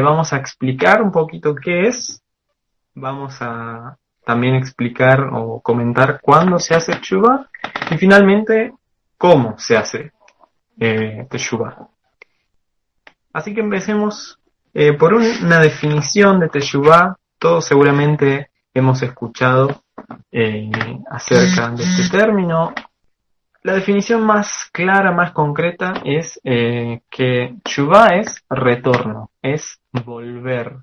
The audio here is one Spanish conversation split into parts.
vamos a explicar un poquito qué es. Vamos a también explicar o comentar cuándo se hace teshuvah y finalmente cómo se hace teshuvah. Así que empecemos por una definición de teshuvah. Todos seguramente hemos escuchado acerca de este término. La definición más clara, más concreta es que teshuvah es retorno, es volver.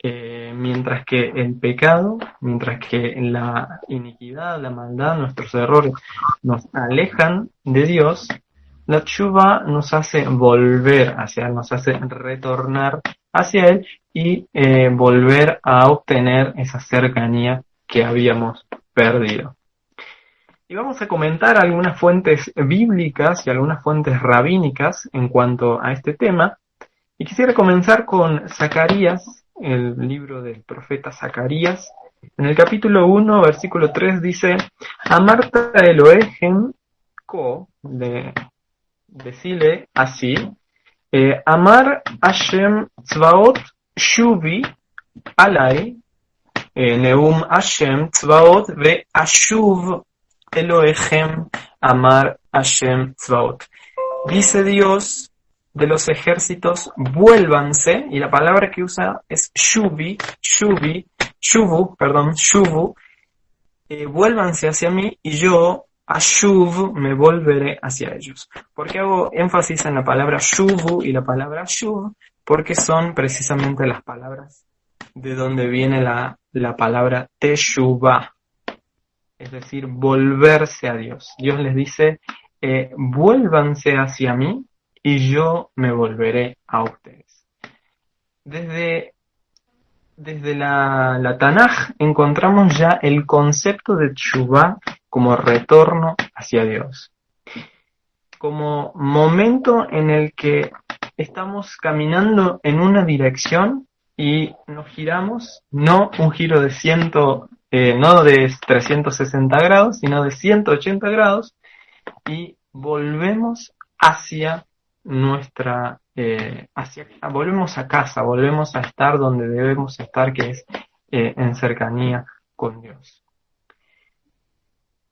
Mientras que el pecado, mientras que la iniquidad, la maldad, nuestros errores nos alejan de Dios, la teshuvah nos hace volver hacia Él, nos hace retornar hacia Él y volver a obtener esa cercanía que habíamos perdido. Y vamos a comentar algunas fuentes bíblicas y algunas fuentes rabínicas en cuanto a este tema. Y quisiera comenzar con Zacarías, el libro del profeta Zacarías. En el capítulo 1, versículo 3 dice: Amarta Elohem ko, decile así, Amar Hashem Tzvaot Shuvi Alai, Neum Hashem Tzvaot ve Ashuv Elohechem Amar Hashem Tzvaot. Dice Dios de los ejércitos, vuélvanse, y la palabra que usa es shuvu, vuélvanse hacia mí y yo, ashuv, me volveré hacia ellos. ¿Por qué hago énfasis en la palabra shuvu y la palabra ashuv? Porque son precisamente las palabras de donde viene la palabra teshuvah, es decir, volverse a Dios. Dios les dice, vuélvanse hacia mí y yo me volveré a ustedes. Desde la Tanaj encontramos ya el concepto de teshuvah como retorno hacia Dios, como momento en el que estamos caminando en una dirección y nos giramos, no un giro de no de 360 grados, sino de 180 grados, y volvemos hacia volvemos a casa, volvemos a estar donde debemos estar, que es en cercanía con Dios.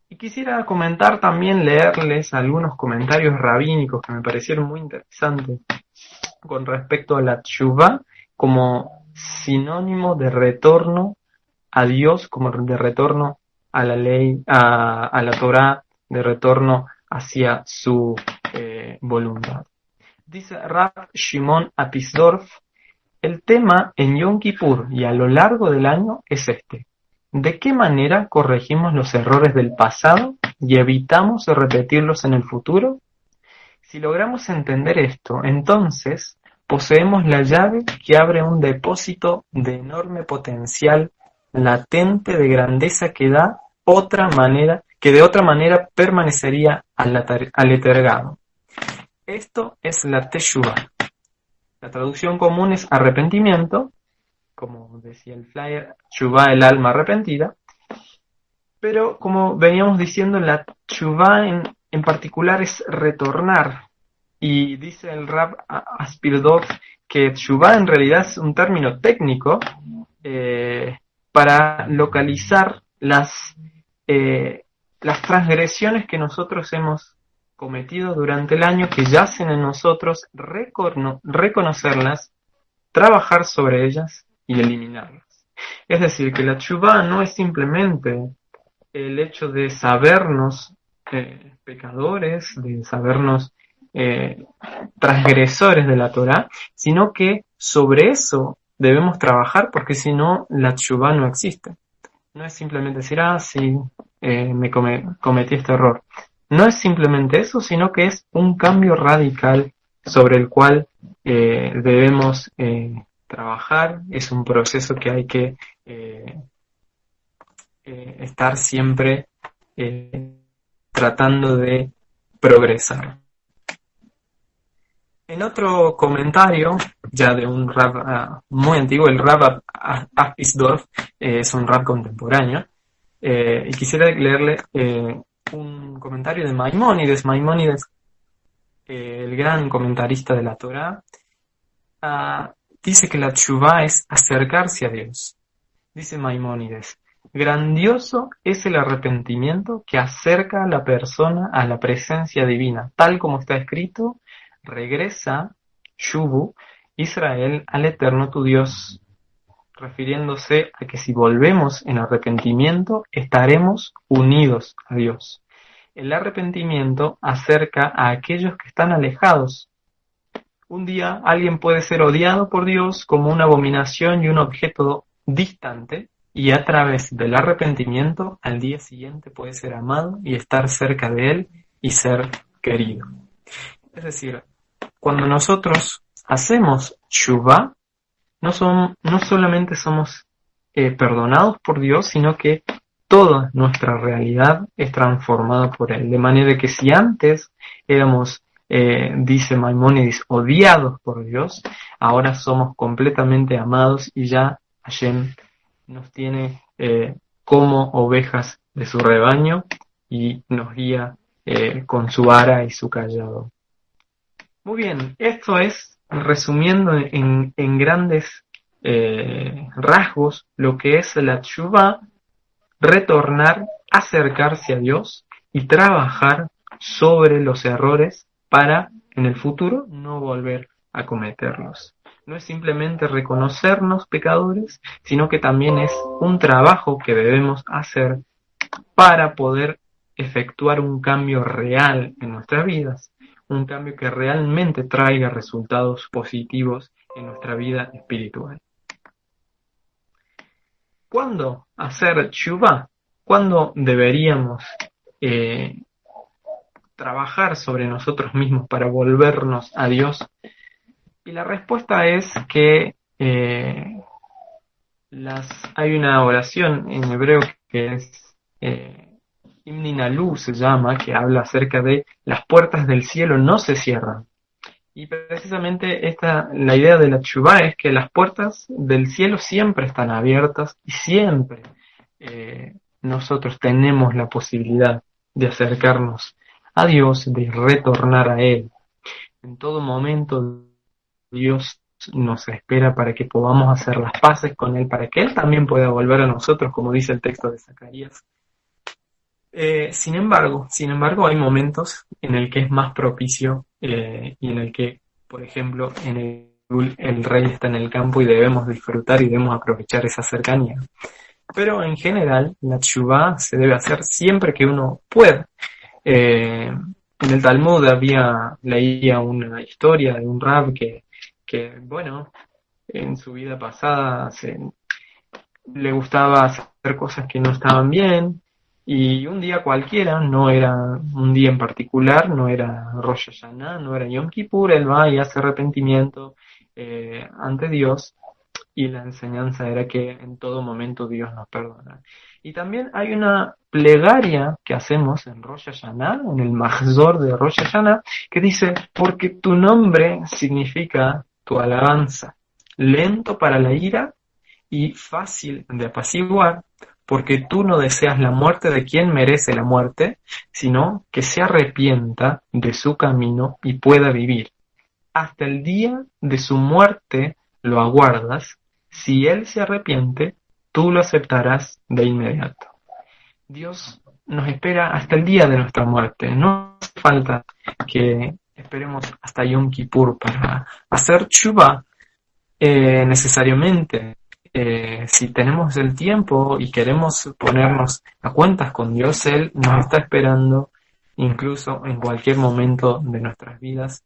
Y quisiera comentar también, leerles algunos comentarios rabínicos que me parecieron muy interesantes con respecto a la teshuvah como sinónimo de retorno a Dios, como de retorno a la ley, a la Torá, de retorno hacia su voluntad. Dice Rav Shimon Apisdorf, el tema en Yom Kippur y a lo largo del año es este: ¿de qué manera corregimos los errores del pasado y evitamos repetirlos en el futuro? Si logramos entender esto, entonces poseemos la llave que abre un depósito de enorme potencial latente de grandeza que de otra manera permanecería aletargado. Esto es la teshuvah. La traducción común es arrepentimiento, como decía el flyer, teshuvah, el alma arrepentida, pero como veníamos diciendo, la teshuvah en particular es retornar, y dice el Rav Aspirdov que teshuvah en realidad es un término técnico para localizar las transgresiones que nosotros hemos cometido durante el año, que yacen en nosotros, reconocerlas, trabajar sobre ellas y eliminarlas. Es decir, que la teshuvah no es simplemente el hecho de sabernos pecadores, de sabernos transgresores de la Torá, sino que sobre eso debemos trabajar, porque si no, la teshuvah no existe. No es simplemente decir, sí, me cometí este error. No es simplemente eso, sino que es un cambio radical sobre el cual debemos trabajar. Es un proceso que hay que estar siempre tratando de progresar. En otro comentario, ya de un rab muy antiguo, el Rav Apisdorf, es un rab contemporáneo, y quisiera leerle un comentario de Maimónides. Maimónides, el gran comentarista de la Torá, dice que la teshuvá es acercarse a Dios. Dice Maimónides, grandioso es el arrepentimiento que acerca a la persona a la presencia divina. Tal como está escrito, regresa, Shubu, Israel, al Eterno tu Dios, refiriéndose a que si volvemos en arrepentimiento, estaremos unidos a Dios. El arrepentimiento acerca a aquellos que están alejados. Un día alguien puede ser odiado por Dios como una abominación y un objeto distante, y a través del arrepentimiento al día siguiente puede ser amado y estar cerca de Él y ser querido. Es decir, cuando nosotros hacemos teshuvá, no solamente somos perdonados por Dios, sino que toda nuestra realidad es transformada por Él. De manera que si antes éramos, dice Maimónides, odiados por Dios, ahora somos completamente amados y ya Hashem nos tiene como ovejas de su rebaño y nos guía con su vara y su callado. Muy bien, esto es, resumiendo en grandes rasgos, lo que es la teshuvá, retornar, acercarse a Dios y trabajar sobre los errores para, en el futuro, no volver a cometerlos. No es simplemente reconocernos pecadores, sino que también es un trabajo que debemos hacer para poder efectuar un cambio real en nuestras vidas, un cambio que realmente traiga resultados positivos en nuestra vida espiritual. ¿Cuándo hacer teshuvá? ¿Cuándo deberíamos trabajar sobre nosotros mismos para volvernos a Dios? Y la respuesta es que hay una oración en hebreo que es Himninalú se llama, que habla acerca de las puertas del cielo no se cierran. Y precisamente la idea de la teshuvá es que las puertas del cielo siempre están abiertas y siempre nosotros tenemos la posibilidad de acercarnos a Dios, de retornar a Él. En todo momento Dios nos espera para que podamos hacer las paces con Él, para que Él también pueda volver a nosotros, como dice el texto de Zacarías. Sin embargo, hay momentos en el que es más propicio y en el que, por ejemplo, el rey está en el campo y debemos disfrutar y debemos aprovechar esa cercanía. Pero en general, la teshuvá se debe hacer siempre que uno pueda. En el Talmud leía una historia de un rab que bueno, en su vida pasada le gustaba hacer cosas que no estaban bien, y un día cualquiera, no era un día en particular, no era Rosh Hashanah, no era Yom Kippur, él va y hace arrepentimiento ante Dios, y la enseñanza era que en todo momento Dios nos perdona. Y también hay una plegaria que hacemos en Rosh Hashanah, en el Mahzor de Rosh Hashanah, que dice, porque tu nombre significa tu alabanza, lento para la ira y fácil de apaciguar, porque tú no deseas la muerte de quien merece la muerte, sino que se arrepienta de su camino y pueda vivir. Hasta el día de su muerte lo aguardas. Si él se arrepiente, tú lo aceptarás de inmediato. Dios nos espera hasta el día de nuestra muerte. No hace falta que esperemos hasta Yom Kippur para hacer teshuvá necesariamente. Si tenemos el tiempo y queremos ponernos a cuentas con Dios, Él nos está esperando incluso en cualquier momento de nuestras vidas,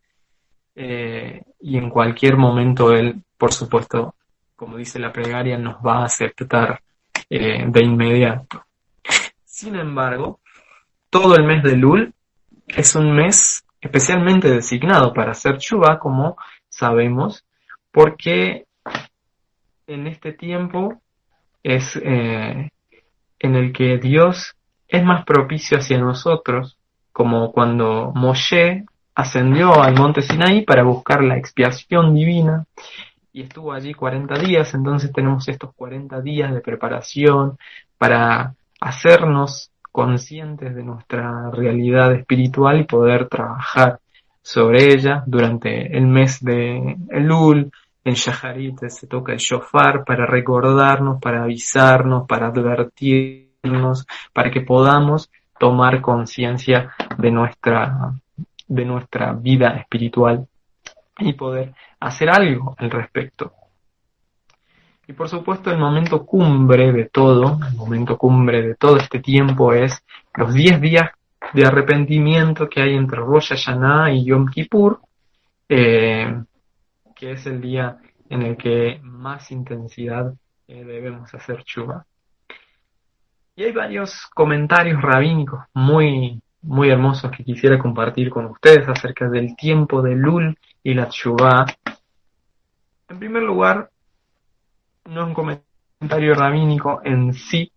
y en cualquier momento Él, por supuesto, como dice la plegaria, nos va a aceptar de inmediato. Sin embargo, todo el mes de Elul es un mes especialmente designado para hacer teshuvá, como sabemos, porque en este tiempo es en el que Dios es más propicio hacia nosotros, como cuando Moshe ascendió al monte Sinaí para buscar la expiación divina y estuvo allí 40 días, entonces tenemos estos 40 días de preparación para hacernos conscientes de nuestra realidad espiritual y poder trabajar sobre ella durante el mes de Elul, en Shaharit se toca el shofar para recordarnos, para avisarnos, para advertirnos, para que podamos tomar conciencia de nuestra vida espiritual y poder hacer algo al respecto. Y por supuesto el momento cumbre de todo, el momento cumbre de todo este tiempo es los 10 días de arrepentimiento que hay entre Rosh Hashanah y Yom Kippur, que es el día en el que más intensidad debemos hacer tshuva. Y hay varios comentarios rabínicos muy, muy hermosos que quisiera compartir con ustedes acerca del tiempo de Elul y la tshuva. En primer lugar, no es un comentario rabínico en sí,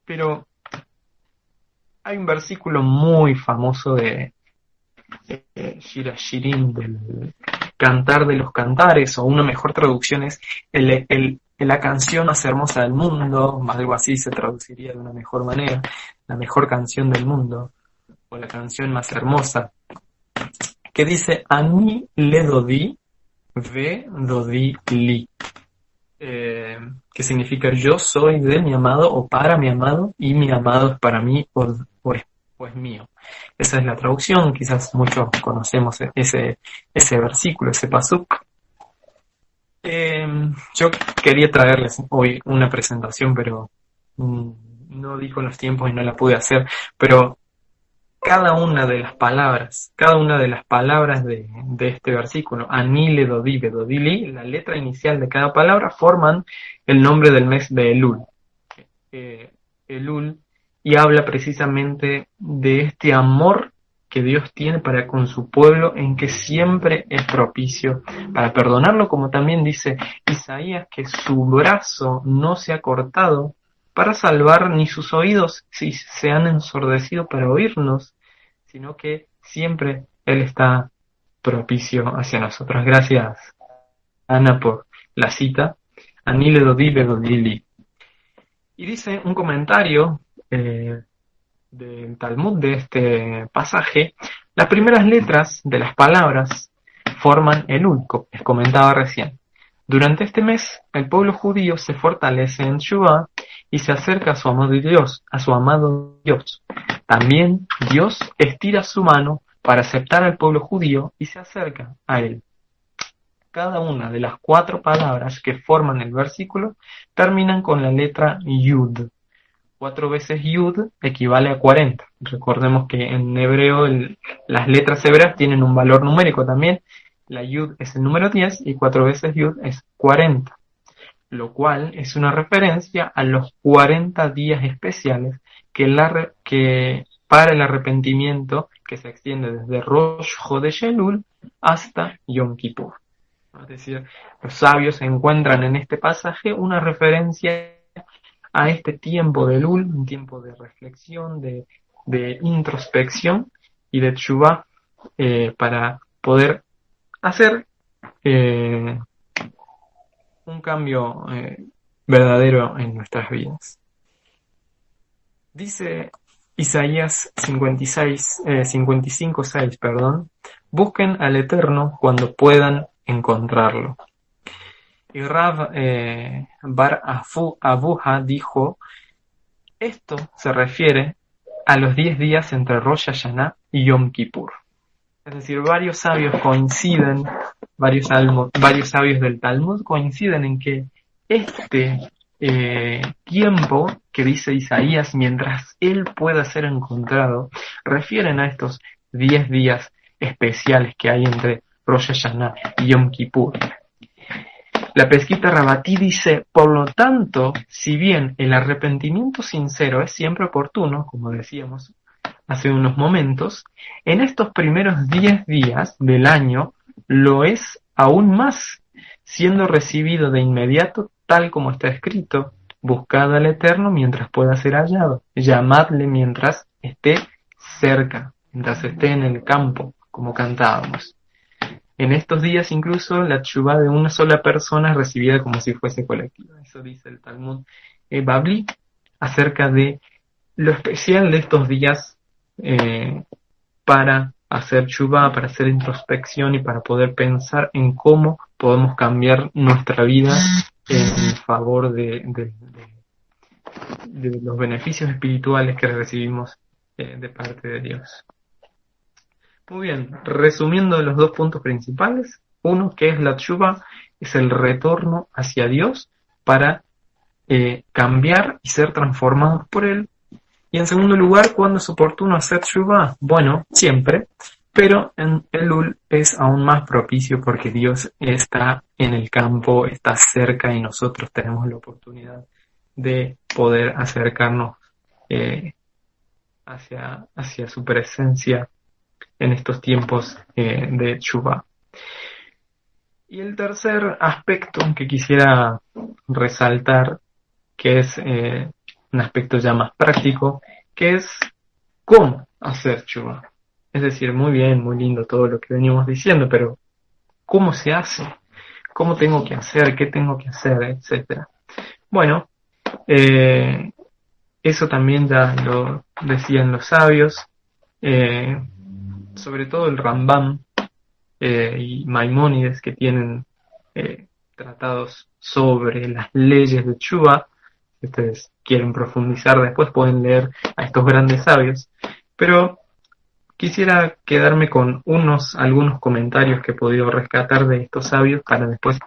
pero hay un versículo muy famoso de Shir Hashirim, del Cantar de los Cantares, o una mejor traducción es la canción más hermosa del mundo, algo así se traduciría de una mejor manera, la mejor canción del mundo, o la canción más hermosa, que dice, Ani le dodi, ve dodi li. Que significa yo soy de mi amado o para mi amado y mi amado es para mí o es mío. Esa es la traducción, quizás muchos conocemos ese versículo, ese pasuk. Yo quería traerles hoy una presentación, pero no di con los tiempos y no la pude hacer, pero cada una de las palabras de este versículo, Anile Dodi Bedodili, la letra inicial de cada palabra forman el nombre del mes de Elul. Elul, y habla precisamente de este amor que Dios tiene para con su pueblo, en que siempre es propicio para perdonarlo, como también dice Isaías, que su brazo no se ha cortado para salvar, ni sus oídos si se han ensordecido para oírnos, sino que siempre Él está propicio hacia nosotros. Gracias, Ana, por la cita. Anile dodile dodili. Y dice un comentario del Talmud de este pasaje, las primeras letras de las palabras forman el ulco, les comentaba recién. Durante este mes, el pueblo judío se fortalece en Shuvah y se acerca a su amado Dios. También Dios estira su mano para aceptar al pueblo judío y se acerca a él. Cada una de las 4 palabras que forman el versículo terminan con la letra Yud. 4 veces Yud equivale a 40. Recordemos que en hebreo las letras hebreas tienen un valor numérico también. La Yud es el número 10 y 4 veces Yud es 40. Lo cual es una referencia a los 40 días especiales que para el arrepentimiento que se extiende desde Rosh Chodesh Elul hasta Yom Kippur. Es decir, los sabios encuentran en este pasaje una referencia a este tiempo de Elul, un tiempo de reflexión, de introspección y de teshuvah para poder hacer un cambio verdadero en nuestras vidas. Dice Isaías 55:6, busquen al Eterno cuando puedan encontrarlo. Y Rav Bar Abuja dijo, esto se refiere a los 10 días entre Rosh Hashanah y Yom Kippur. Es decir, varios sabios sabios del Talmud coinciden en que este tiempo que dice Isaías, mientras él pueda ser encontrado, refieren a estos 10 días especiales que hay entre Rosh Hashanah y Yom Kippur. La Pesquita Rabatí dice, por lo tanto, si bien el arrepentimiento sincero es siempre oportuno, como decíamos hace unos momentos, en estos primeros 10 días del año lo es aún más, siendo recibido de inmediato tal como está escrito, buscad al Eterno mientras pueda ser hallado, llamadle mientras esté cerca, mientras esté en el campo, como cantábamos. En estos días incluso la teshuvá de una sola persona es recibida como si fuese colectiva. Eso dice el Talmud Babli acerca de lo especial de estos días para hacer tshuva, para hacer introspección y para poder pensar en cómo podemos cambiar nuestra vida en favor de los beneficios espirituales que recibimos de parte de Dios. Muy bien, resumiendo los dos puntos principales, uno que es la tshuva, es el retorno hacia Dios para cambiar y ser transformados por Él. Y en segundo lugar, ¿cuándo es oportuno hacer tshuva? Bueno, siempre, pero en Elul es aún más propicio porque Dios está en el campo, está cerca y nosotros tenemos la oportunidad de poder acercarnos hacia su presencia en estos tiempos de tshuva. Y el tercer aspecto que quisiera resaltar, que es un aspecto ya más práctico, que es cómo hacer tshuva. Es decir, muy bien, muy lindo todo lo que venimos diciendo, pero ¿cómo se hace? ¿Cómo tengo que hacer? ¿Qué tengo que hacer? Etcétera. Bueno, eso también ya lo decían los sabios, sobre todo el Rambam y Maimónides, que tienen tratados sobre las leyes de tshuva. Si ustedes quieren profundizar después pueden leer a estos grandes sabios, pero quisiera quedarme con algunos comentarios que he podido rescatar de estos sabios para después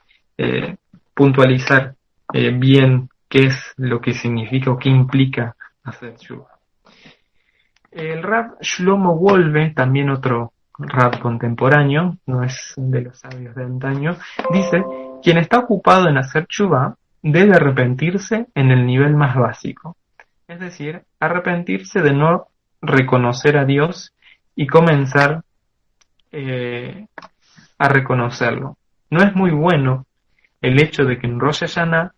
puntualizar bien qué es lo que significa o qué implica hacer tshuva. El Rav Shlomo Wolbe, también otro Rav contemporáneo, no es de los sabios de antaño, dice: quien está ocupado en hacer tshuva debe arrepentirse en el nivel más básico, es decir, arrepentirse de no reconocer a Dios y comenzar a reconocerlo. No es muy bueno el hecho de que en Rosh Hashanah,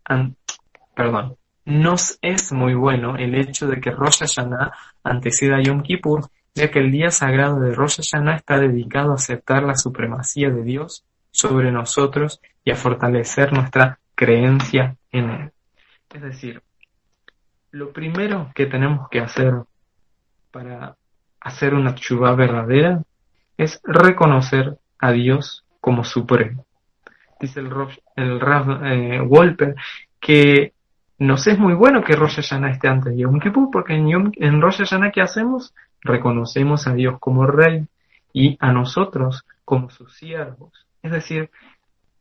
no es muy bueno el hecho de que Rosh Hashanah anteceda a Yom Kippur, ya que el día sagrado de Rosh Hashanah está dedicado a aceptar la supremacía de Dios sobre nosotros y a fortalecer nuestra creencia en Él. Es decir, lo primero que tenemos que hacer para hacer una teshuvá verdadera es reconocer a Dios como supremo. Dice el Rav Wolper que nos es muy bueno que Rosh Hashanah esté antes de Yom Kippur, porque en Rosh Hashanah, ¿qué hacemos? Reconocemos a Dios como Rey y a nosotros como sus siervos. Es decir,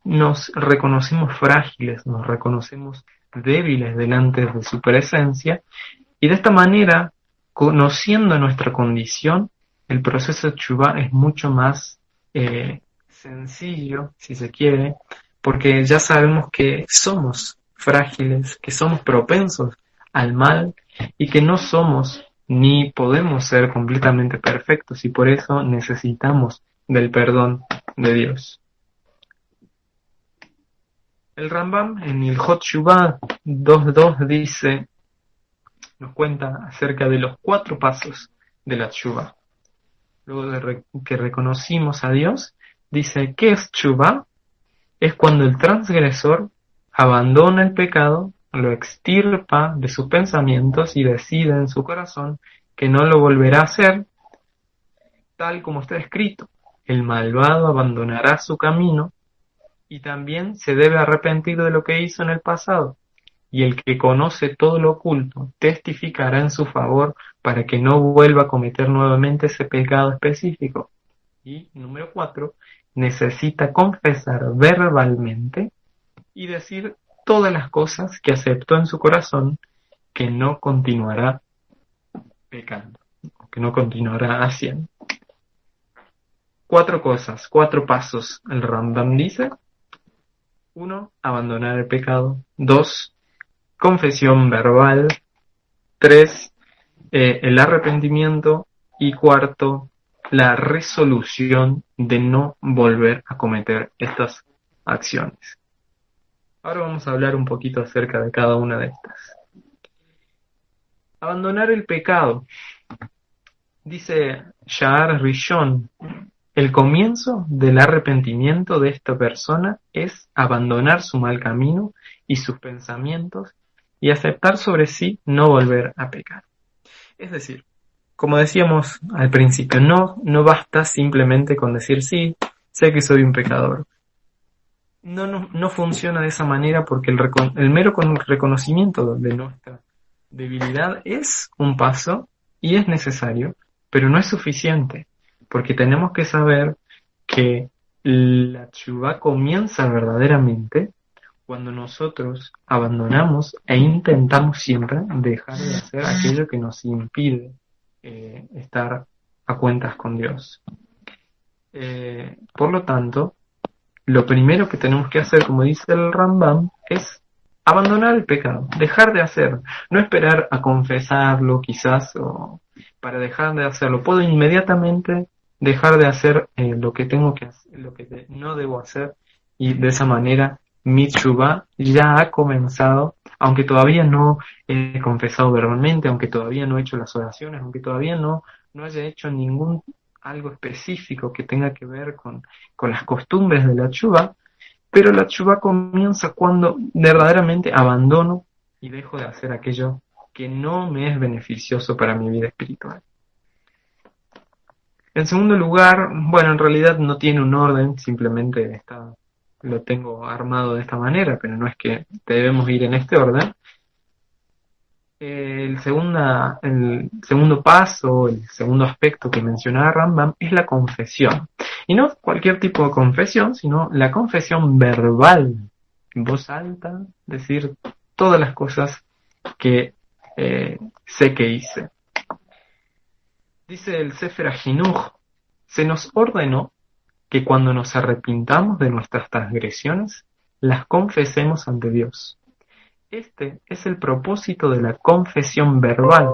nos reconocemos frágiles, nos reconocemos débiles delante de su presencia, y de esta manera, conociendo nuestra condición, el proceso de teshuvá es mucho más sencillo, si se quiere, porque ya sabemos que somos frágiles, que somos propensos al mal y que no somos ni podemos ser completamente perfectos, y por eso necesitamos del perdón de Dios. El Rambam en Ilhot Teshuvá 2.2 dice, nos cuenta acerca de los 4 pasos de la teshuvá. Luego de que reconocimos a Dios, dice, ¿qué es teshuvá? Es cuando el transgresor abandona el pecado, lo extirpa de sus pensamientos y decide en su corazón que no lo volverá a hacer, tal como está escrito. El malvado abandonará su camino y también se debe arrepentir de lo que hizo en el pasado. Y el que conoce todo lo oculto testificará en su favor para que no vuelva a cometer nuevamente ese pecado específico. Y número 4, necesita confesar verbalmente y decir todas las cosas que aceptó en su corazón, que no continuará pecando, que no continuará haciendo. 4 cosas, 4 pasos. El Rambam dice: 1, abandonar el pecado. 2, confesión verbal. 3, el arrepentimiento. Y 4, la resolución de no volver a cometer estas acciones. Ahora vamos a hablar un poquito acerca de cada una de estas. Abandonar el pecado. Dice Sha'ar Rishon, el comienzo del arrepentimiento de esta persona es abandonar su mal camino y sus pensamientos y aceptar sobre sí no volver a pecar. Es decir, como decíamos al principio, no basta simplemente con decir sí, sé que soy un pecador. No funciona de esa manera porque el mero reconocimiento de nuestra debilidad es un paso y es necesario, pero no es suficiente, porque tenemos que saber que la teshuvá comienza verdaderamente cuando nosotros abandonamos e intentamos siempre dejar de hacer aquello que nos impide estar a cuentas con Dios. Por lo tanto, lo primero que tenemos que hacer, como dice el Rambam, es abandonar el pecado, dejar de hacerlo, no esperar a confesarlo quizás o para dejar de hacerlo. Puedo inmediatamente dejar de hacer lo que tengo que hacer, lo que no debo hacer, y de esa manera mi teshuvá ya ha comenzado, aunque todavía no he confesado verbalmente, aunque todavía no he hecho las oraciones, aunque todavía no haya hecho ningún algo específico que tenga que ver con las costumbres de la teshuvá, pero la teshuvá comienza cuando verdaderamente abandono y dejo de hacer aquello que no me es beneficioso para mi vida espiritual. En segundo lugar, bueno, en realidad no tiene un orden, simplemente lo tengo armado de esta manera, pero no es que debemos ir en este orden. El segundo paso, el segundo aspecto que mencionaba Rambam es la confesión. Y no cualquier tipo de confesión, sino la confesión verbal, en voz alta, decir todas las cosas que sé que hice. Dice el Sefer HaJinuj, se nos ordenó que cuando nos arrepintamos de nuestras transgresiones, las confesemos ante Dios. Este es el propósito de la confesión verbal,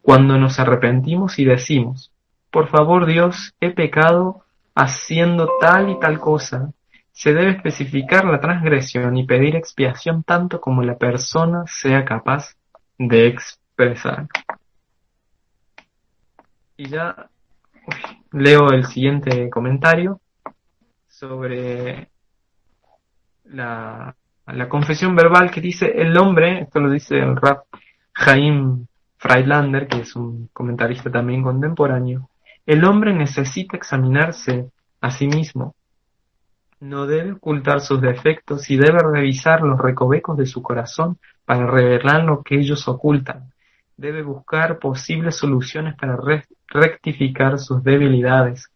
cuando nos arrepentimos y decimos, por favor Dios, he pecado haciendo tal y tal cosa. Se debe especificar la transgresión y pedir expiación tanto como la persona sea capaz de expresar. Y ya leo el siguiente comentario sobre la confesión verbal, que dice el hombre, esto lo dice el Rav Chaim Friedlander, que es un comentarista también contemporáneo, el hombre necesita examinarse a sí mismo, no debe ocultar sus defectos y debe revisar los recovecos de su corazón para revelar lo que ellos ocultan. Debe buscar posibles soluciones para rectificar sus debilidades.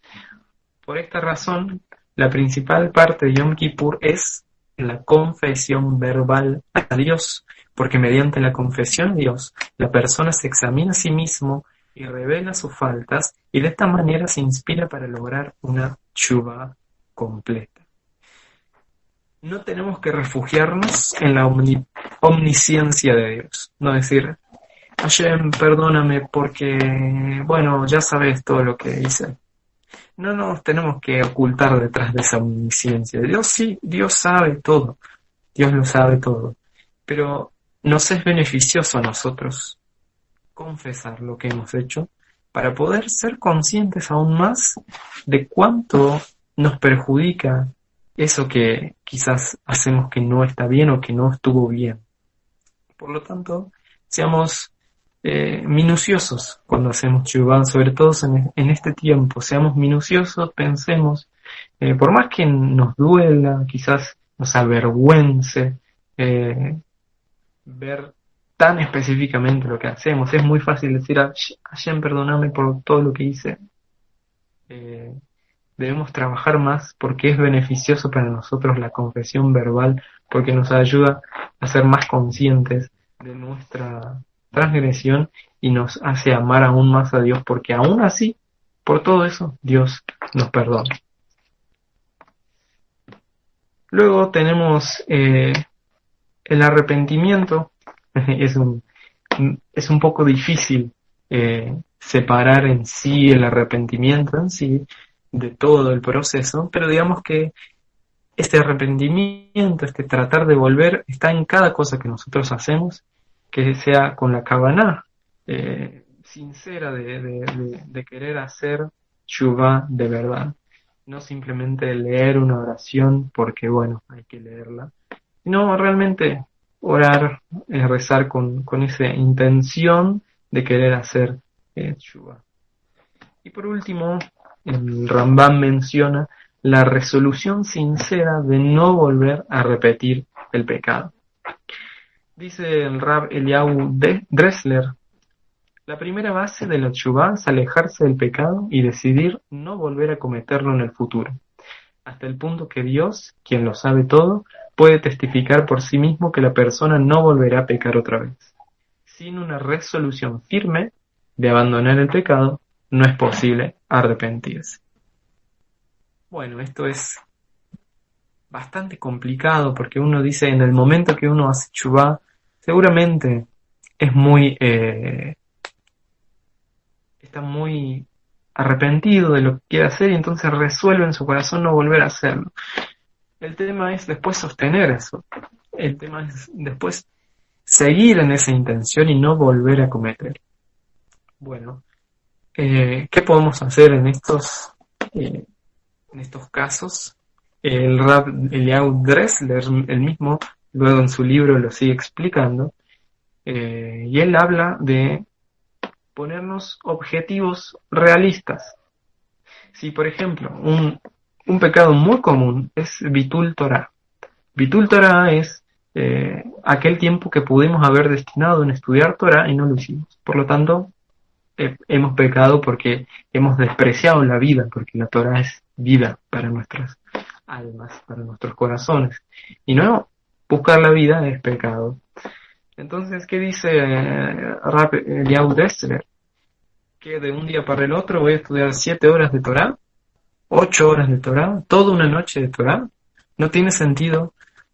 Por esta razón, la principal parte de Yom Kippur es la confesión verbal a Dios, porque mediante la confesión a Dios, la persona se examina a sí mismo y revela sus faltas, y de esta manera se inspira para lograr una teshuvá completa. No tenemos que refugiarnos en la omnisciencia de Dios, no decir, Hashem, perdóname porque, bueno, ya sabes todo lo que hice. No nos tenemos que ocultar detrás de esa omnisciencia. Dios sí, Dios sabe todo, Dios lo sabe todo, pero nos es beneficioso a nosotros confesar lo que hemos hecho para poder ser conscientes aún más de cuánto nos perjudica eso que quizás hacemos que no está bien o que no estuvo bien. Por lo tanto, seamos minuciosos cuando hacemos teshuvá, sobre todo en este tiempo. Seamos minuciosos, pensemos, por más que nos duela, quizás nos avergüence ver tan específicamente lo que hacemos. Es muy fácil decir, Hashem, perdóname por todo lo que hice. Debemos trabajar más porque es beneficioso para nosotros la confesión verbal, porque nos ayuda a ser más conscientes de nuestra transgresión y nos hace amar aún más a Dios, porque aún así, por todo eso, Dios nos perdona. Luego tenemos el arrepentimiento. Es un poco difícil separar en sí el arrepentimiento en sí de todo el proceso, pero digamos que este arrepentimiento, este tratar de volver, está en cada cosa que nosotros hacemos, que sea con la kavaná sincera de querer hacer teshuvá de verdad, no simplemente leer una oración porque bueno, hay que leerla, sino realmente orar, rezar con esa intención de querer hacer Teshuvah. Y por último, el Rambam menciona la resolución sincera de no volver a repetir el pecado. Dice el Rab Eliyahu Dressler, la primera base de la teshuvah es alejarse del pecado y decidir no volver a cometerlo en el futuro, hasta el punto que Dios, quien lo sabe todo, puede testificar por sí mismo que la persona no volverá a pecar otra vez. Sin una resolución firme de abandonar el pecado, no es posible arrepentirse. Bueno, esto es bastante complicado porque uno dice, en el momento que uno hace teshuvah, seguramente es está muy arrepentido de lo que quiere hacer y entonces resuelve en su corazón no volver a hacerlo. El tema es después sostener eso. El tema es después seguir en esa intención y no volver a cometer. Bueno, ¿qué podemos hacer en estos casos? El Rab Eliyahu Dressler, el mismo, luego en su libro lo sigue explicando, y él habla de ponernos objetivos realistas. Si, por ejemplo, un pecado muy común es Bitul Torah. Bitul Torah es aquel tiempo que pudimos haber destinado en estudiar Torah y no lo hicimos. Por lo tanto, hemos pecado porque hemos despreciado la vida, porque la Torah es vida para nuestras almas, para nuestros corazones. Y no buscar la vida es pecado. Entonces, ¿qué dice Rab Eliyahu Dressler? Que de un día para el otro voy a estudiar 7 horas de Torah, 8 horas de Torah, toda una noche de Torah. No tiene sentido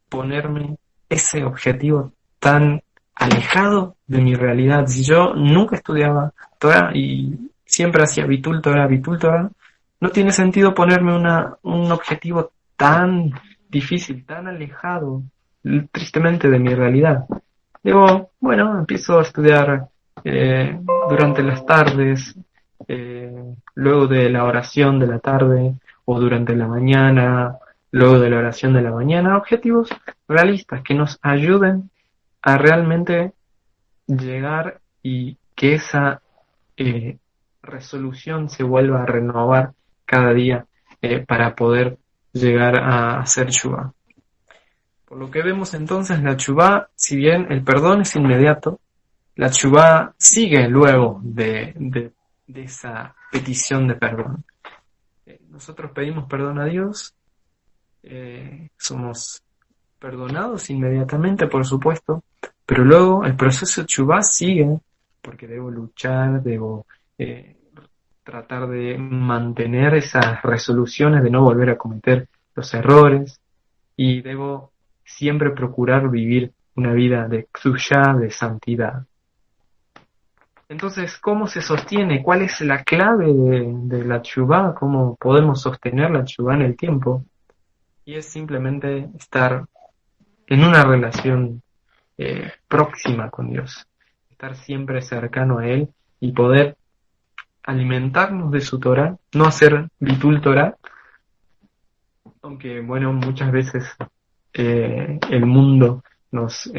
ponerme ese objetivo tan alejado de mi realidad. Si yo nunca estudiaba Torah y siempre hacía Bitul Torah, no tiene sentido ponerme un objetivo tan difícil, tan alejado, tristemente, de mi realidad. Digo, bueno, empiezo a estudiar durante las tardes, luego de la oración de la tarde, o durante la mañana, luego de la oración de la mañana, objetivos realistas que nos ayuden a realmente llegar y que esa resolución se vuelva a renovar cada día para poder llegar a hacer teshuvah. Por lo que vemos entonces, la teshuvah, si bien el perdón es inmediato, la teshuvah sigue luego de esa petición de perdón. Nosotros pedimos perdón a Dios, somos perdonados inmediatamente, por supuesto, pero luego el proceso de teshuvah sigue, porque debo luchar, debo tratar de mantener esas resoluciones de no volver a cometer los errores, y debo siempre procurar vivir una vida de ksushá, de santidad. Entonces, ¿cómo se sostiene? ¿Cuál es la clave de la teshuvah? ¿Cómo podemos sostener la teshuvah en el tiempo? Y es simplemente estar en una relación próxima con Dios, estar siempre cercano a Él y poder alimentarnos de su Torah, no hacer bitul Torah, aunque bueno, muchas veces el mundo nos,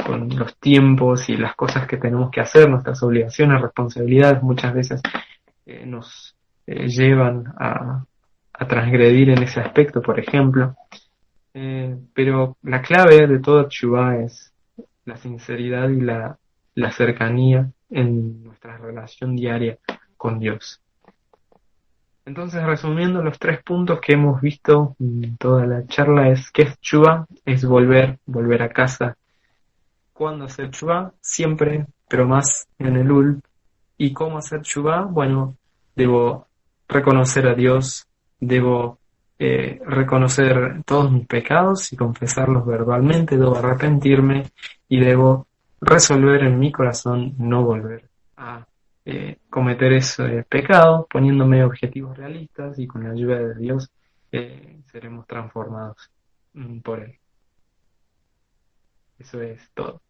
con los tiempos y las cosas que tenemos que hacer, nuestras obligaciones, responsabilidades, muchas veces nos llevan a transgredir en ese aspecto, por ejemplo. Pero la clave de toda teshuvah es la sinceridad y la cercanía en nuestra relación diaria con Dios. Entonces, resumiendo los 3 puntos que hemos visto en toda la charla, es ¿qué es teshuvah? Es volver a casa. ¿Cuándo hacer teshuvah? Siempre, pero más en el Elul. ¿Y cómo hacer teshuvah? Bueno, debo reconocer a Dios, debo reconocer todos mis pecados y confesarlos verbalmente, debo arrepentirme y debo resolver en mi corazón no volver a cometer ese pecado, poniéndome objetivos realistas, y con la ayuda de Dios seremos transformados por Él. Eso es todo.